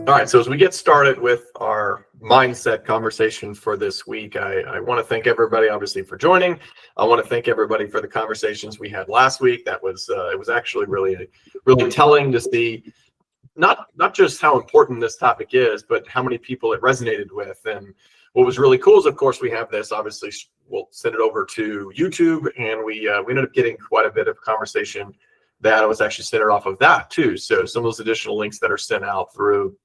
All right, so as we get started with our mindset conversation for this week, I want to thank everybody, obviously, for joining. I want to thank everybody for the conversations we had last week. That was it was actually really telling to see not just how important this topic is, but how many people it resonated with. And what was really cool is, of course, we have this. Obviously, we'll send it over to YouTube, and we ended up getting quite a bit of conversation that was actually centered off of that too. So some of those additional links that are sent out through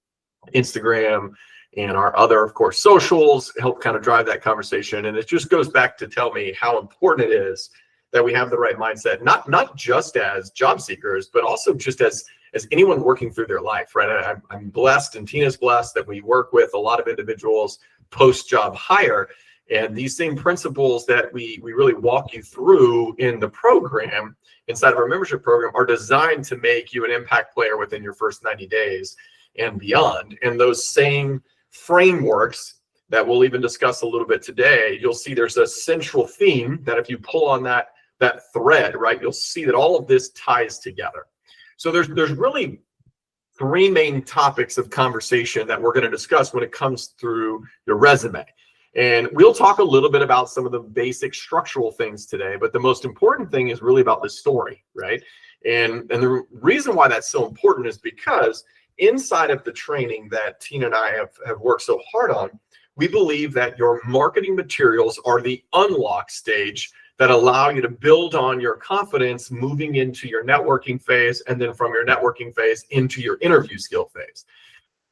Instagram and our other, of course, socials help kind of drive that conversation. And it just goes back to tell me how important it is that we have the right mindset, not just as job seekers, but also just as anyone working through their life, right? I'm blessed, and Tina's blessed, that we work with a lot of individuals post-job hire. And these same principles that we really walk you through in the program, inside of our membership program, are designed to make you an impact player within your first 90 days and beyond. And those same frameworks that we'll even discuss a little bit today, you'll see there's a central theme that if you pull on that thread, right, you'll see that all of this ties together. So there's really three main topics of conversation that we're going to discuss when it comes through your resume. And we'll talk a little bit about some of the basic structural things today, but the most important thing is really about the story, right? And the reason why that's so important is because inside of the training that Tina and I have worked so hard on, we believe that your marketing materials are the unlock stage that allow you to build on your confidence moving into your networking phase, and then from your networking phase into your interview skill phase.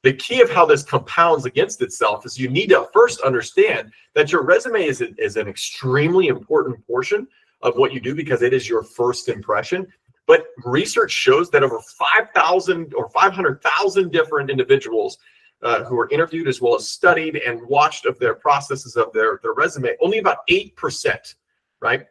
The key of how this compounds against itself is you need to first understand that your resume is an extremely important portion of what you do, because it is your first impression. But research shows that over 5,000 or 500,000 different individuals who were interviewed as well as studied and watched of their processes of their resume, only about 8%, right,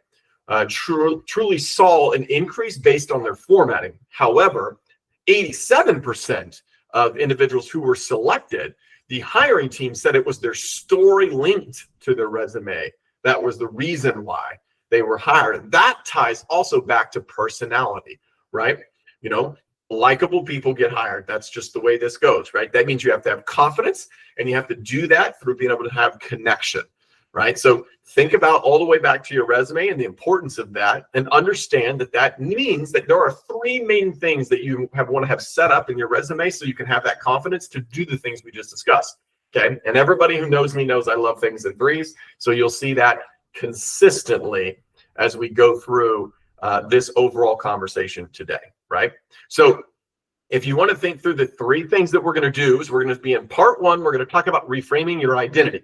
truly saw an increase based on their formatting. However, 87% of individuals who were selected, the hiring team said it was their story linked to their resume that was the reason why they were hired. That ties also back to personality, right? You know, likable people get hired. That's just the way this goes, right? That means you have to have confidence, and you have to do that through being able to have connection, right? So think about all the way back to your resume and the importance of that, and understand that that means that there are three main things that you want to have set up in your resume so you can have that confidence to do the things we just discussed, okay? And everybody who knows me knows I love things in threes, so you'll see that consistently as we go through this overall conversation today, right? So if you want to think through the three things that we're going to do, is we're going to be in part one, we're going to talk about reframing your identity.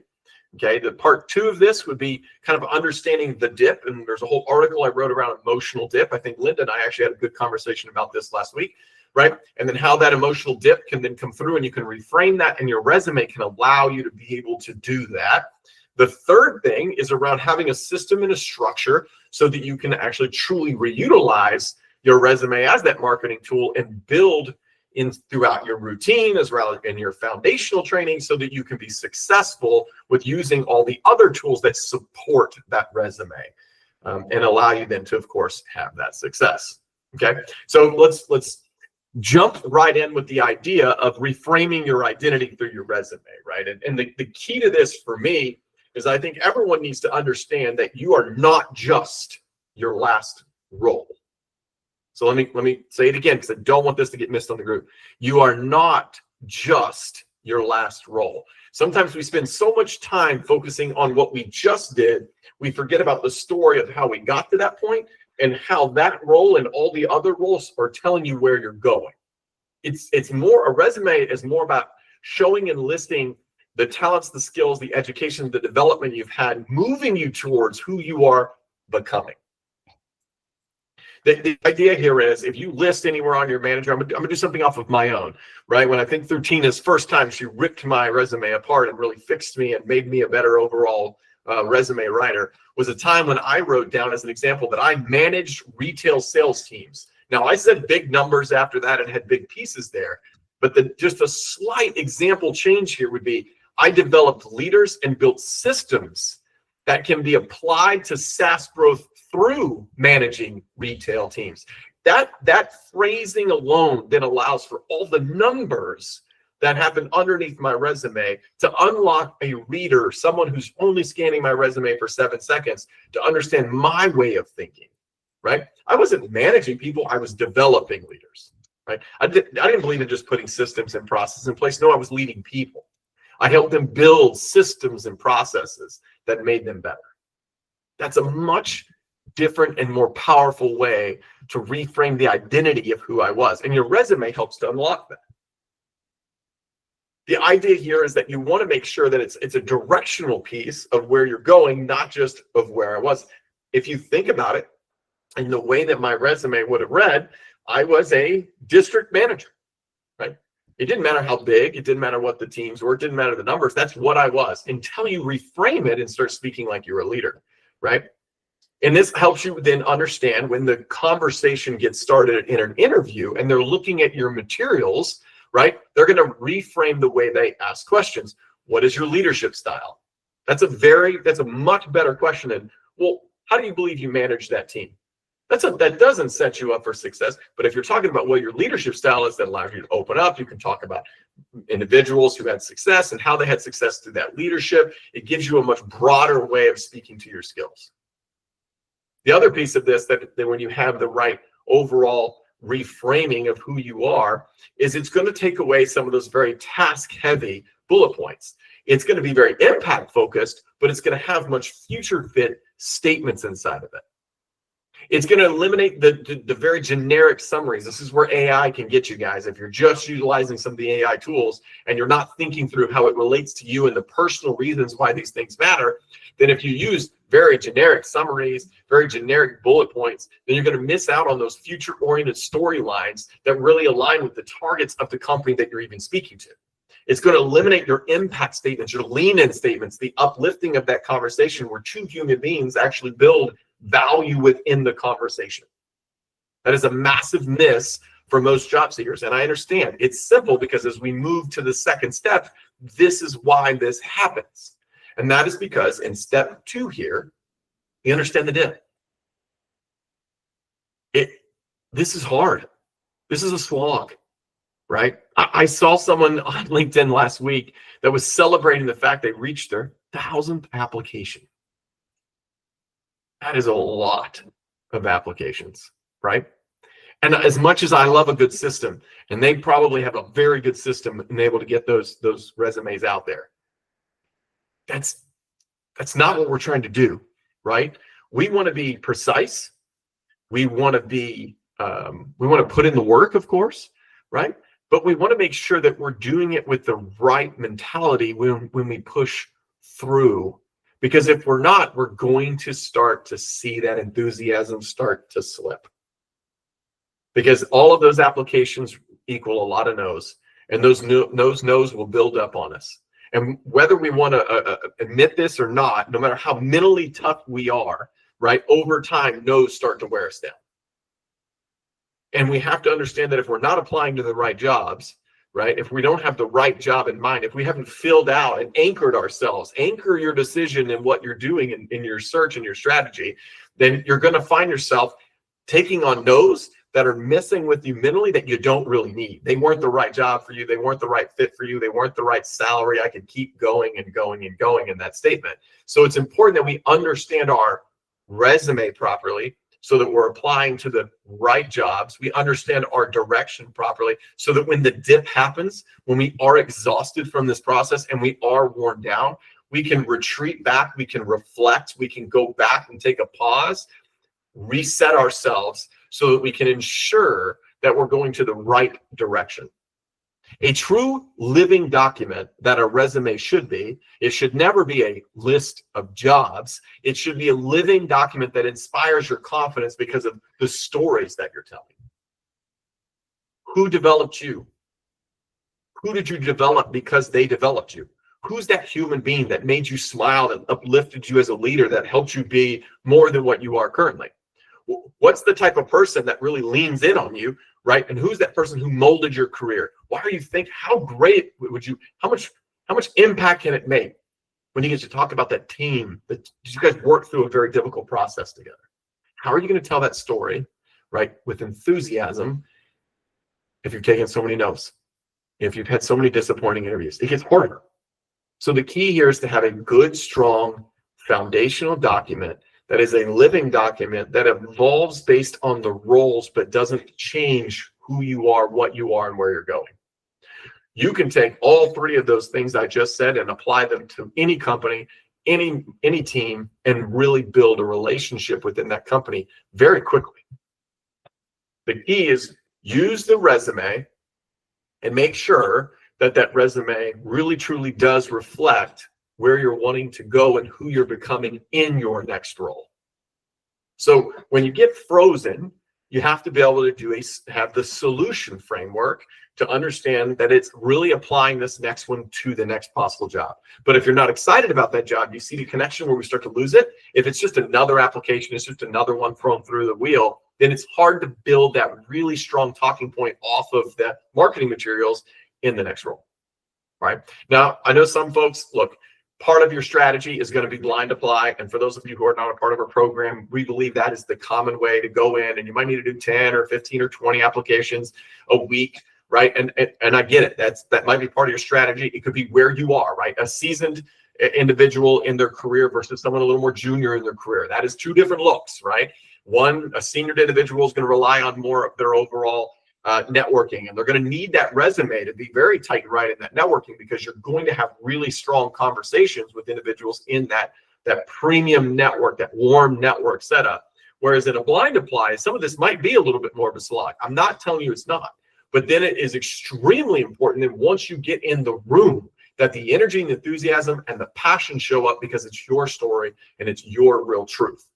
Okay, the part two of this would be kind of understanding the dip, and there's a whole article I wrote around emotional dip. I think Linda and I actually had a good conversation about this last week, right? And then how that emotional dip can then come through, and you can reframe that, and your resume can allow you to be able to do that. The third thing is around having a system and a structure so that you can actually truly reutilize your resume as that marketing tool and build in throughout your routine as well as in your foundational training, so that you can be successful with using all the other tools that support that resume and allow you then to, of course, have that success. Okay, so let's jump right in with the idea of reframing your identity through your resume, right? And the key to this for me is I think everyone needs to understand that you are not just your last role. So let me say it again, because I don't want this to get missed on the group. You are not just your last role. Sometimes we spend so much time focusing on what we just did, we forget about the story of how we got to that point and how that role and all the other roles are telling you where you're going. It's more, a resume is more about showing and listing the talents, the skills, the education, the development you've had, moving you towards who you are becoming. The idea here is, if you list anywhere on your manager, I'm gonna do something off of my own, right? When I think through Tina's first time, she ripped my resume apart and really fixed me and made me a better overall resume writer, was a time when I wrote down as an example that I managed retail sales teams. Now, I said big numbers after that and had big pieces there, but just a slight example change here would be, I developed leaders and built systems that can be applied to SaaS growth through managing retail teams. That phrasing alone then allows for all the numbers that happen underneath my resume to unlock a reader, someone who's only scanning my resume for 7 seconds, to understand my way of thinking, right? I wasn't managing people, I was developing leaders, right? I didn't believe in just putting systems and processes in place. No, I was leading people. I helped them build systems and processes that made them better. That's a much different and more powerful way to reframe the identity of who I was. And your resume helps to unlock that. The idea here is that you want to make sure that it's a directional piece of where you're going, not just of where I was. If you think about it, in the way that my resume would have read, I was a district manager, right? It didn't matter how big, it didn't matter what the teams were, it didn't matter the numbers. That's what I was until you reframe it and start speaking like you're a leader, right? And this helps you then understand when the conversation gets started in an interview and they're looking at your materials, right? They're going to reframe the way they ask questions. What is your leadership style? That's a much better question than, well, how do you believe you manage that team? That doesn't set you up for success. But if you're talking about what your leadership style is, that allows you to open up. You can talk about individuals who had success and how they had success through that leadership. It gives you a much broader way of speaking to your skills. The other piece of this, that when you have the right overall reframing of who you are, is it's going to take away some of those very task-heavy bullet points. It's going to be very impact-focused, but it's going to have much future-fit statements inside of it. It's going to eliminate the very generic summaries. This is where AI can get you guys. If you're just utilizing some of the AI tools and you're not thinking through how it relates to you and the personal reasons why these things matter, then if you use very generic summaries, very generic bullet points, then you're going to miss out on those future-oriented storylines that really align with the targets of the company that you're even speaking to. It's going to eliminate your impact statements, your lean-in statements, the uplifting of that conversation where two human beings actually build value within the conversation. That is a massive miss for most job seekers. And I understand it's simple because as we move to the second step, this is why this happens. And that is because in step 2 here, you understand the dip. This is hard. This is a slog, right? I saw someone on LinkedIn last week that was celebrating the fact they reached their 1,000th application. That is a lot of applications, right? And as much as I love a good system, and they probably have a very good system and able to get those resumes out there, that's not what we're trying to do, right? We want to be precise. We want to be we want to put in the work, of course, right? But we want to make sure that we're doing it with the right mentality when we push through. Because if we're not, we're going to start to see that enthusiasm start to slip. Because all of those applications equal a lot of no's, and those no's will build up on us. And whether we want to admit this or not, no matter how mentally tough we are, right, over time, no's start to wear us down. And we have to understand that if we're not applying to the right jobs, right, if we don't have the right job in mind, if we haven't filled out and anchored ourselves, anchor your decision in what you're doing in your search and your strategy, then you're going to find yourself taking on no's that are messing with you mentally that you don't really need. They weren't the right job for you. They weren't the right fit for you. They weren't the right salary. I could keep going and going and going in that statement. So it's important that we understand our resume properly so that we're applying to the right jobs. We understand our direction properly so that when the dip happens, when we are exhausted from this process and we are worn down, we can retreat back, we can reflect, we can go back and take a pause, reset ourselves so that we can ensure that we're going to the right direction. A true living document that a resume should be, it should never be a list of jobs. It should be a living document that inspires your confidence because of the stories that you're telling. Who developed you? Who did you develop because they developed you? Who's that human being that made you smile, that uplifted you as a leader, that helped you be more than what you are currently? What's the type of person that really leans in on you, right? And who's that person who molded your career? Why do you think, how great would you, how much impact can it make when you get to talk about that team that you guys work through a very difficult process together? How are you going to tell that story, right, with enthusiasm if you're taking so many notes? if you've had so many disappointing interviews, it gets harder. So the key here is to have a good, strong foundational document that is a living document that evolves based on the roles, but doesn't change who you are, what you are, and where you're going. You can take all three of those things I just said and apply them to any company, any team, and really build a relationship within that company very quickly. The key is use the resume and make sure that that resume really truly does reflect where you're wanting to go and who you're becoming in your next role. So when you get frozen, you have to be able to have the solution framework to understand that it's really applying this next one to the next possible job. But if you're not excited about that job, you see the connection where we start to lose it. If it's just another application, it's just another one thrown through the wheel, then it's hard to build that really strong talking point off of the marketing materials in the next role, right? Now, I know some folks, look, part of your strategy is going to be blind apply. And for those of you who are not a part of our program, we believe that is the common way to go in, and you might need to do 10 or 15 or 20 applications a week, right? And I get it. That might be part of your strategy. It could be where you are, right? A seasoned individual in their career versus someone a little more junior in their career. That is two different looks, right? One, a senior individual is going to rely on more of their overall networking, and they're going to need that resume to be very tight and right in that networking, because you're going to have really strong conversations with individuals in that premium network, that warm network setup. Whereas in a blind apply, some of this might be a little bit more of a slog. I'm not telling you it's not, but then it is extremely important that once you get in the room, that the energy and enthusiasm and the passion show up, because it's your story and it's your real truth.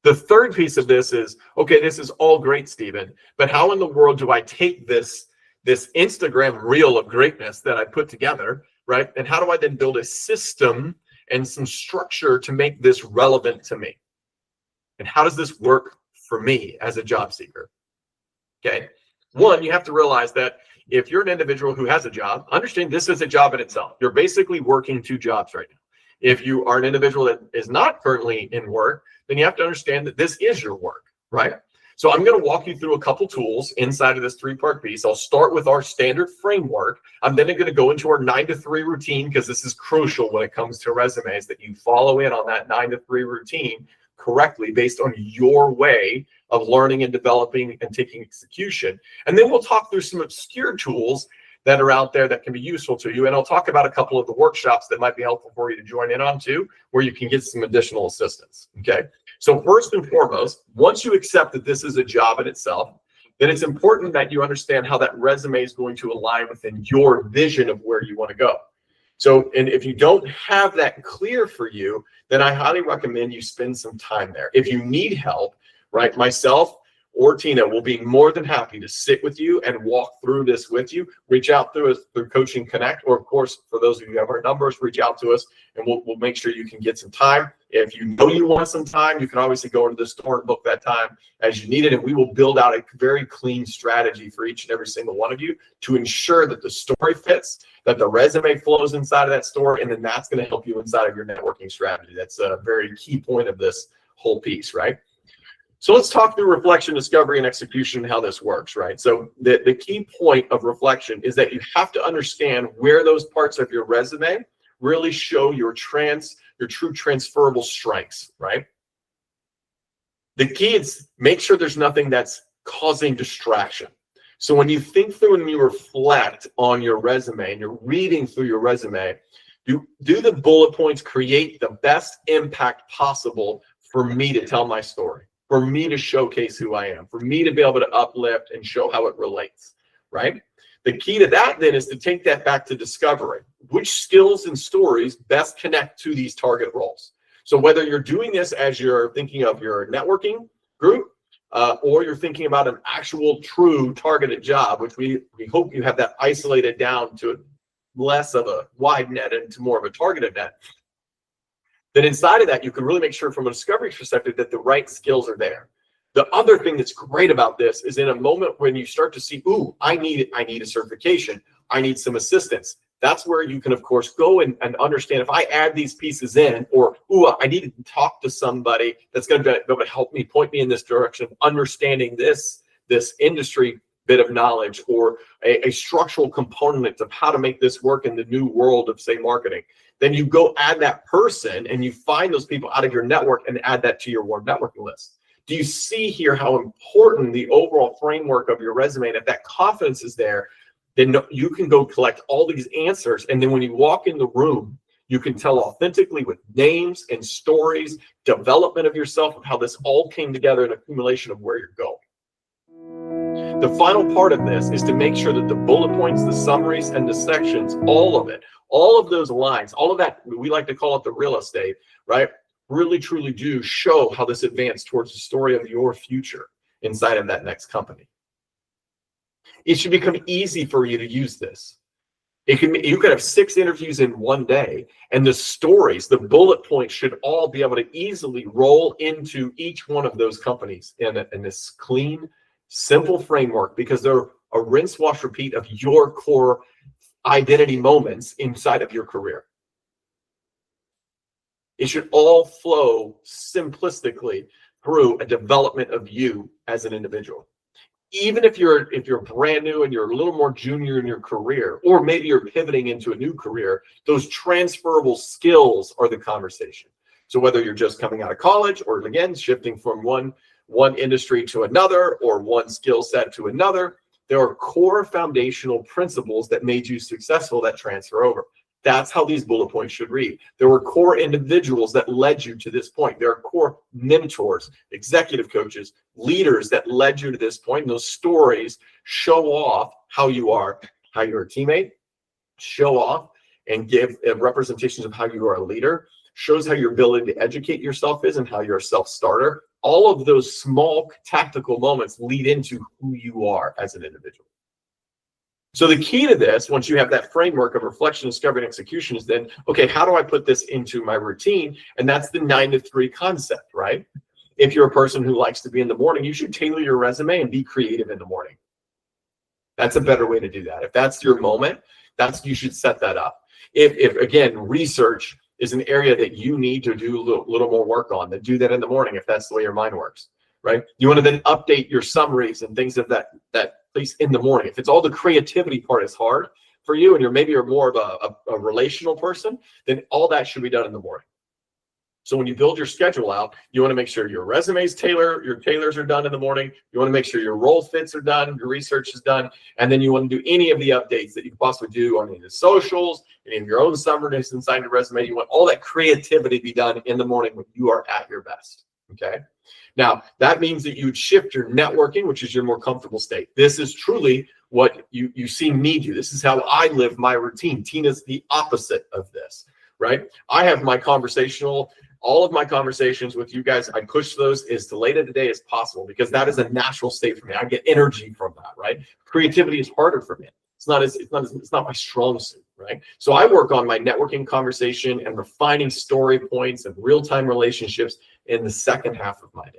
The third piece of this is, okay, this is all great, Stephen, but how in the world do I take this Instagram reel of greatness that I put together, right? And how do I then build a system and some structure to make this relevant to me? And how does this work for me as a job seeker? Okay. One, you have to realize that if you're an individual who has a job, understand this is a job in itself. You're basically working two jobs right now. If you are an individual that is not currently in work, then you have to understand that this is your work, right? So I'm going to walk you through a couple tools inside of this three-part piece. I'll start with our standard framework. I'm then going to go into our 9 to 3 routine, because this is crucial when it comes to resumes, that you follow in on that 9 to 3 routine correctly based on your way of learning and developing and taking execution. And then we'll talk through some obscure tools that are out there that can be useful to you. And I'll talk about a couple of the workshops that might be helpful for you to join in on too, where you can get some additional assistance, okay? So first and foremost, once you accept that this is a job in itself, then it's important that you understand how that resume is going to align within your vision of where you want to go. So, and if you don't have that clear for you, then I highly recommend you spend some time there. If you need help, right, myself or Tina will be more than happy to sit with you and walk through this with you. Reach out to us through Coaching Connect, or of course, for those of you who have our numbers, reach out to us and we'll make sure you can get some time. If you know you want some time, you can obviously go into the store and book that time as you need it, and we will build out a very clean strategy for each and every single one of you to ensure that the story fits, that the resume flows inside of that store, and then that's going to help you inside of your networking strategy. That's a very key point of this whole piece, right? So let's talk through reflection, discovery, and execution, and how this works, right? So the key point of reflection is that you have to understand where those parts of your resume really show your true transferable strengths, right? The key is make sure there's nothing that's causing distraction. So when you think through and you reflect on your resume and you're reading through your resume, do the bullet points create the best impact possible for me to tell my story, for me to showcase who I am, for me to be able to uplift and show how it relates, right? The key to that then is to take that back to discovery. Which skills and stories best connect to these target roles? So whether you're doing this as you're thinking of your networking group, or you're thinking about an actual true targeted job, which we hope you have that isolated down to less of a wide net and to more of a targeted net, then inside of that, you can really make sure from a discovery perspective that the right skills are there. The other thing that's great about this is in a moment when you start to see, ooh, I need a certification, I need some assistance. That's where you can, of course, go and understand if I add these pieces in, or, ooh, I need to talk to somebody that's going to be able to help me, point me in this direction, understanding this industry bit of knowledge or a structural component of how to make this work in the new world of, say, marketing. Then you go add that person and you find those people out of your network and add that to your warm networking list. Do you see here how important the overall framework of your resume, and if that confidence is there, then you can go collect all these answers. And then when you walk in the room, you can tell authentically with names and stories, development of yourself, of how this all came together, an accumulation of where you're going. The final part of this is to make sure that the bullet points, the summaries, and the sections, all of it, all of those lines, all of that, we like to call it the real estate, right? Really, truly do show how this advanced towards the story of your future inside of that next company. It should become easy for you to use this. You could have 6 interviews in one day, and the stories, the bullet points should all be able to easily roll into each one of those companies in this clean, simple framework, because they're a rinse, wash, repeat of your core identity moments inside of your career. It should all flow simplistically through a development of you as an individual. Even if you're brand new and you're a little more junior in your career, or maybe you're pivoting into a new career, those transferable skills are the conversation. So whether you're just coming out of college, or again, shifting from one industry to another, or one skill set to another, there are core foundational principles that made you successful that transfer over. That's how these bullet points should read. There were core individuals that led you to this point. There are core mentors, executive coaches, leaders that led you to this point. And those stories show off how you are, how you're a teammate, show off and give representations of how you are a leader, shows how your ability to educate yourself is and how you're a self-starter. All of those small tactical moments lead into who you are as an individual. So the key to this, once you have that framework of reflection, discovery, and execution, is then, okay, how do I put this into my routine? And that's the 9 to 3 concept, right? If you're a person who likes to be in the morning, you should tailor your resume and be creative in the morning. That's a better way to do that. If that's your moment, you should set that up. If again, research is an area that you need to do a little more work on, then do that in the morning if that's the way your mind works, right? You want to then update your summaries and things of that place in the morning. If it's all the creativity part is hard for you, and you're more of a relational person, then all that should be done in the morning. So when you build your schedule out, you want to make sure your resumes your tailors are done in the morning. You want to make sure your role fits are done, your research is done, and then you want to do any of the updates that you can possibly do on any of the socials, any of your own summaries inside your resume. You want all that creativity to be done in the morning when you are at your best, okay? Now, that means that you would shift your networking, which is your more comfortable state. This is truly what you see me do. This is how I live my routine. Tina's the opposite of this, right? I have all of my conversations with you guys, I push those as late in the day as possible, because that is a natural state for me. I get energy from that, right? Creativity is harder for me. It's not my strong suit, right? So I work on my networking conversation and refining story points and real-time relationships in the second half of my day.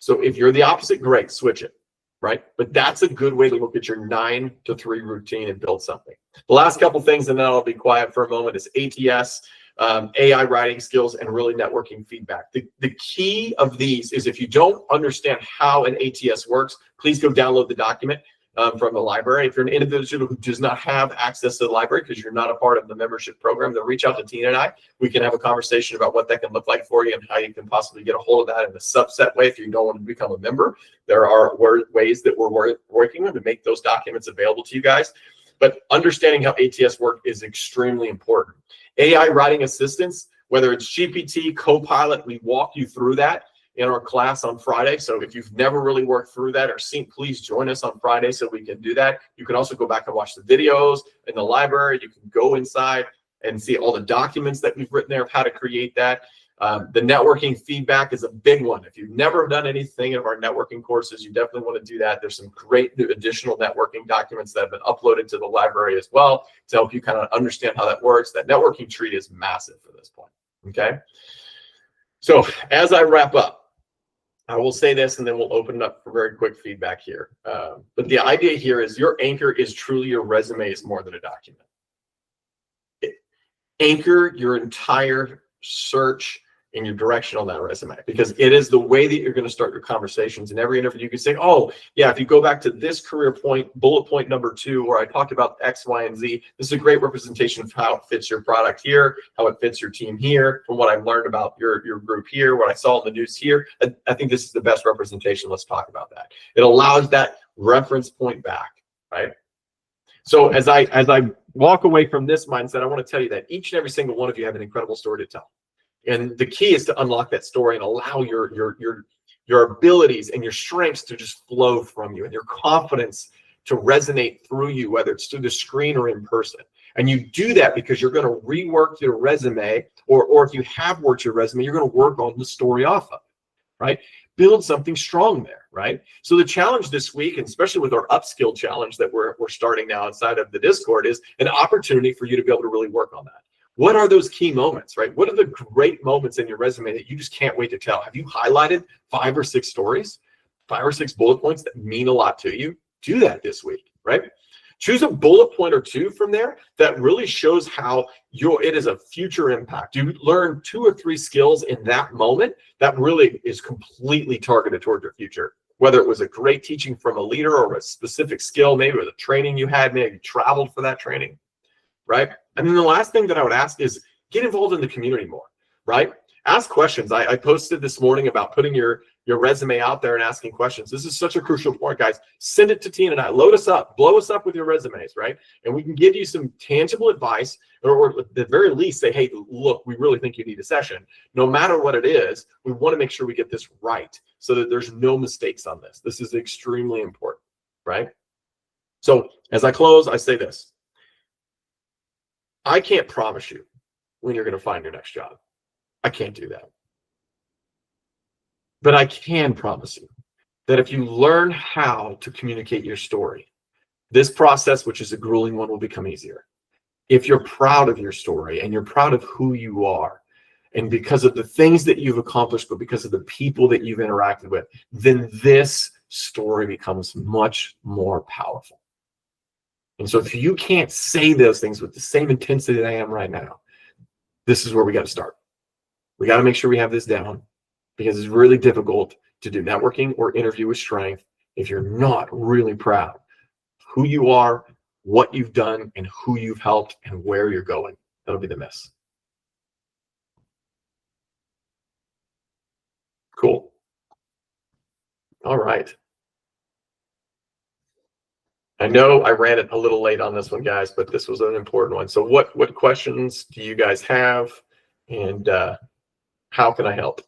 So if you're the opposite, great, switch it, right? But that's a good way to look at your 9 to 3 routine and build something. The last couple things, and then I'll be quiet for a moment, is ATS, AI writing skills, and really networking feedback. The key of these is, if you don't understand how an ATS works, please go download the document from the library. If you're an individual who does not have access to the library because you're not a part of the membership program, then reach out to Tina and I. We can have a conversation about what that can look like for you and how you can possibly get a hold of that in a subset way if you don't want to become a member. There are ways that we're working on to make those documents available to you guys. But understanding how ATS work is extremely important. AI writing assistance, whether it's GPT, Copilot, we walk you through that in our class on Friday. So if you've never really worked through that or seen, please join us on Friday so we can do that. You can also go back and watch the videos in the library. You can go inside and see all the documents that we've written there of how to create that. The networking feedback is a big one. If you've never done anything of our networking courses, you definitely want to do that. There's some great new additional networking documents that have been uploaded to the library as well to help you kind of understand how that works. That networking tree is massive for this point, okay? So as I wrap up, I will say this, and then we'll open it up for very quick feedback here. But the idea here is your anchor is truly your resume is more than a document. Anchor your entire search in your direction on that resume, because it is the way that you're going to start your conversations. In every interview, you can say, oh, yeah, if you go back to this career point, bullet point number 2, where I talked about X, Y, and Z, this is a great representation of how it fits your product here, how it fits your team here, from what I've learned about your group here, what I saw in the news here. I think this is the best representation. Let's talk about that. It allows that reference point back, right? So as I walk away from this mindset, I want to tell you that each and every single one of you have an incredible story to tell. And the key is to unlock that story and allow your abilities and your strengths to just flow from you, and your confidence to resonate through you, whether it's through the screen or in person. And you do that because you're going to rework your resume, or if you have worked your resume, you're going to work on the story off of it, right? Build something strong there, right? So the challenge this week, and especially with our upskill challenge that we're starting now inside of the Discord, is an opportunity for you to be able to really work on that. What are those key moments, right? What are the great moments in your resume that you just can't wait to tell? Have you highlighted 5 or 6 stories, 5 or 6 bullet points that mean a lot to you? Do that this week, right? Choose a bullet point or 2 from there that really shows how it is a future impact. You learn 2 or 3 skills in that moment that really is completely targeted toward your future. Whether it was a great teaching from a leader, or a specific skill, maybe it was a training you had, maybe you traveled for that training, right? And then the last thing that I would ask is get involved in the community more, right? Ask questions. I posted this morning about putting your resume out there and asking questions. This is such a crucial point, guys. Send it to Tina and I. Load us up. Blow us up with your resumes, right? And we can give you some tangible advice, or at the very least say, hey, look, we really think you need a session. No matter what it is, we want to make sure we get this right so that there's no mistakes on this. This is extremely important, right? So as I close, I say this. I can't promise you when you're going to find your next job. I can't do that. But I can promise you that if you learn how to communicate your story, this process, which is a grueling one, will become easier. If you're proud of your story and you're proud of who you are, and because of the things that you've accomplished, but because of the people that you've interacted with, then this story becomes much more powerful. And so if you can't say those things with the same intensity that I am right now, this is where we got to start. We got to make sure we have this down, because it's really difficult to do networking or interview with strength if you're not really proud of who you are, what you've done, and who you've helped, and where you're going. That'll be the miss. Cool. All right. I know I ran it a little late on this one, guys, but this was an important one. So what questions do you guys have, and how can I help?